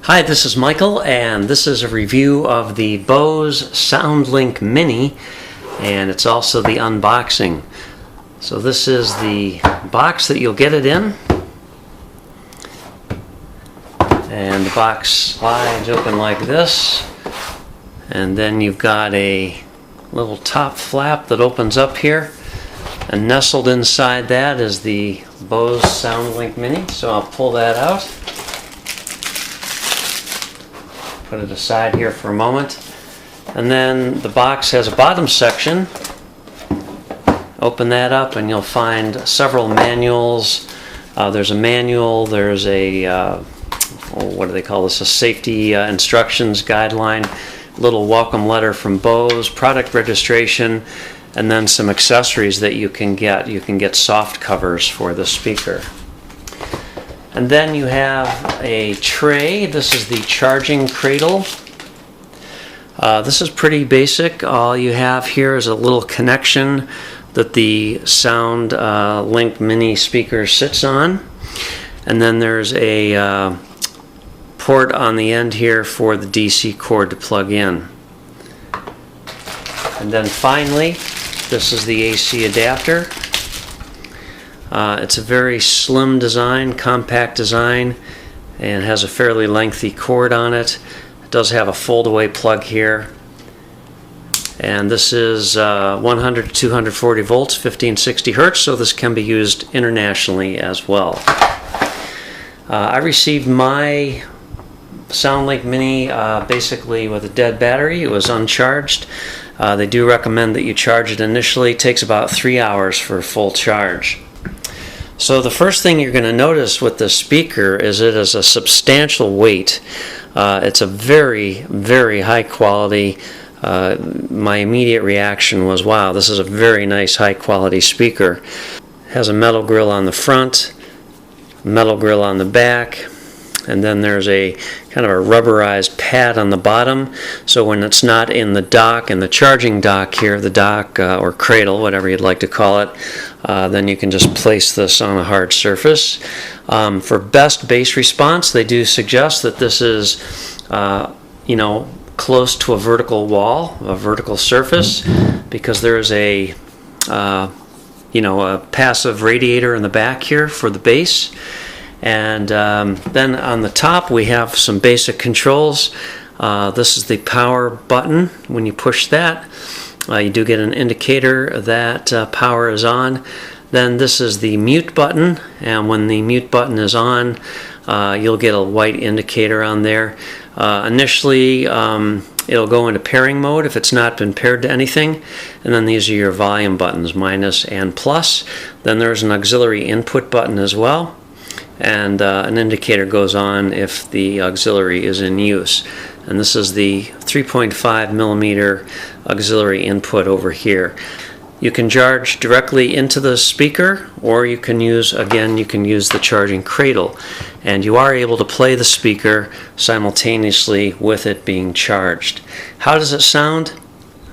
Hi, this is Michael, and this is a review of the Bose SoundLink Mini, and it's also the unboxing. So this is the box that you'll get it in, and the box slides open like this, and then you've got a little top flap that opens up here, and nestled inside that is the Bose SoundLink Mini. So I'll pull that out. Put it aside here for a moment. And then the box has a bottom section. Open that up and you'll find several manuals. There's a manual, there's a, what do they call this, a safety instructions guideline, little welcome letter from Bose, product registration, and then some accessories that you can get. You can get soft covers for the speaker. And then you have a tray. This is the charging cradle. This is pretty basic. All you have here is a little connection that the SoundLink Mini speaker sits on. And then there's a port on the end here for the DC cord to plug in. And then finally, this is the AC adapter. It's a very slim design, compact design, and has a fairly lengthy cord on it. It does have a fold-away plug here. And this is 100 to 240 volts, 1560 hertz, so this can be used internationally as well. I received my SoundLink Mini basically with a dead battery. It was uncharged. They do recommend that you charge it initially. It takes about 3 hours for full charge. So the first thing you're going to notice with this speaker is it is a substantial weight. It's a very, very high quality. My immediate reaction was, wow, this is a very nice high quality speaker. It has a metal grill on the front, metal grill on the back, and then there's a kind of a rubberized pad on the bottom, so when it's not in the dock, in the charging dock here, the dock or cradle, whatever you'd like to call it, then you can just place this on a hard surface. For best bass response, they do suggest that this is close to a vertical wall, a vertical surface, because there is a a passive radiator in the back here for the bass. And then on the top we have some basic controls. This is the power button. When you push that, you do get an indicator that power is on. Then this is the mute button, and when the mute button is on, you'll get a white indicator on there. Initially it'll go into pairing mode if it's not been paired to anything, and then these are your volume buttons, minus and plus. Then there's an auxiliary input button as well, and an indicator goes on if the auxiliary is in use. And this is the 3.5 millimeter auxiliary input over here. You can charge directly into the speaker, or you can use the charging cradle, and you are able to play the speaker simultaneously with it being charged. How does it sound?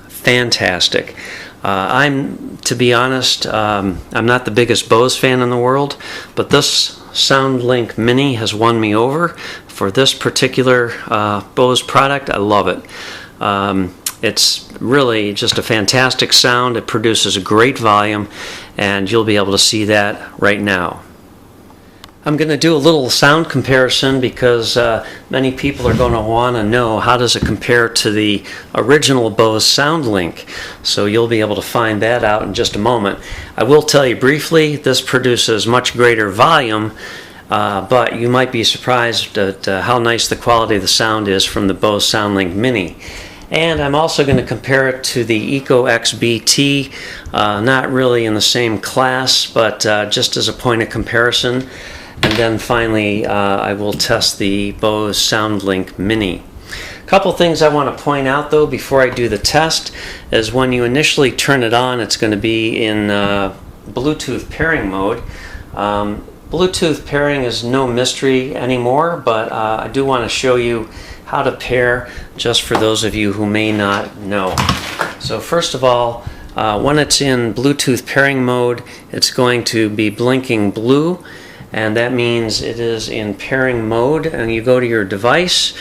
Fantastic. To be honest, I'm not the biggest Bose fan in the world, but this SoundLink Mini has won me over. For this particular Bose product, I love it. It's really just a fantastic sound. It produces a great volume, and you'll be able to see that right now. I'm going to do a little sound comparison because many people are going to want to know how does it compare to the original Bose SoundLink. So you'll be able to find that out in just a moment. I will tell you briefly, this produces much greater volume, but you might be surprised at how nice the quality of the sound is from the Bose SoundLink Mini. And I'm also going to compare it to the Eco XBT, not really in the same class, but just as a point of comparison. And then finally, I will test the Bose SoundLink Mini. A couple things I want to point out though before I do the test is when you initially turn it on, it's going to be in Bluetooth pairing mode. Bluetooth pairing is no mystery anymore, but I do want to show you how to pair, just for those of you who may not know. So first of all, when it's in Bluetooth pairing mode, it's going to be blinking blue, and that means it is in pairing mode, and you go to your device,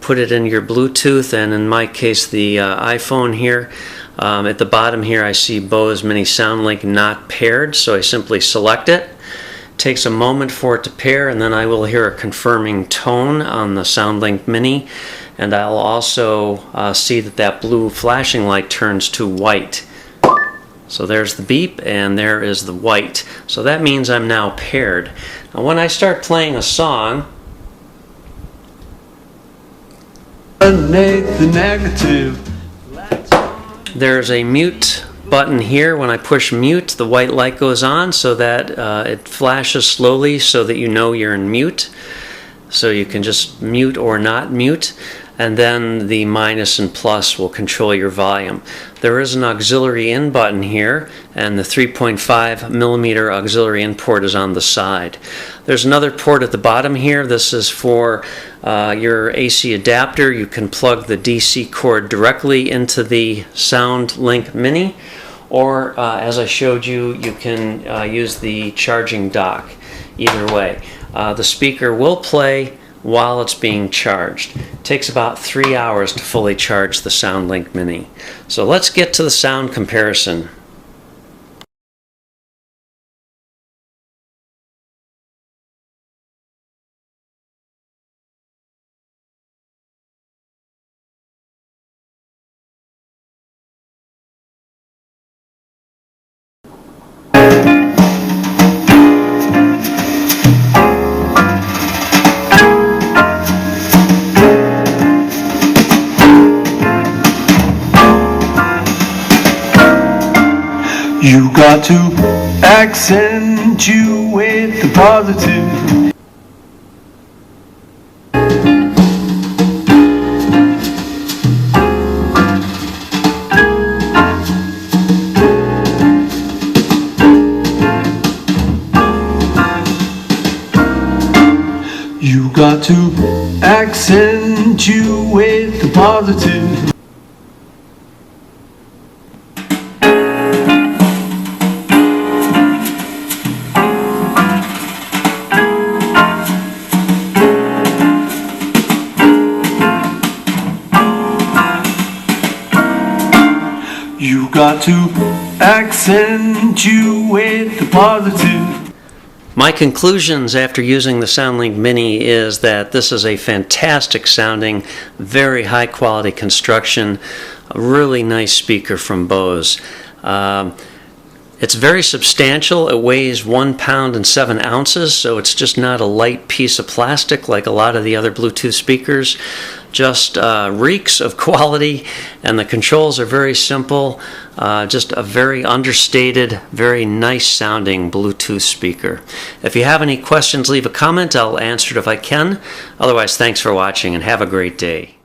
put it in your Bluetooth, and in my case the iPhone here. At the bottom here I see Bose Mini SoundLink not paired, so I simply select it. It takes a moment for it to pair, and then I will hear a confirming tone on the SoundLink Mini, and I'll also see that blue flashing light turns to white. So there's the beep, and there is the white. So that means I'm now paired. Now when I start playing a song, the negative. There's a mute button here. When I push mute, the white light goes on so that it flashes slowly so that you know you're in mute. So you can just mute or not mute, and then the minus and plus will control your volume. There is an auxiliary in button here, and the 3.5 millimeter auxiliary in port is on the side. There's another port at the bottom here. This is for your AC adapter. You can plug the DC cord directly into the SoundLink Mini, or as I showed you, you can use the charging dock. Either way, the speaker will play while it's being charged. It takes about 3 hours to fully charge the SoundLink Mini. So let's get to the sound comparison. You got to accentuate the positive. You got to accentuate the positive. You got to accentuate the positive. My conclusions after using the SoundLink Mini is that this is a fantastic sounding, very high quality construction, a really nice speaker from Bose. It's very substantial. It weighs 1 pound and 7 ounces, so it's just not a light piece of plastic like a lot of the other Bluetooth speakers. Just reeks of quality, and the controls are very simple. Just a very understated, very nice sounding Bluetooth speaker. If you have any questions, leave a comment. I'll answer it if I can. Otherwise, thanks for watching and have a great day.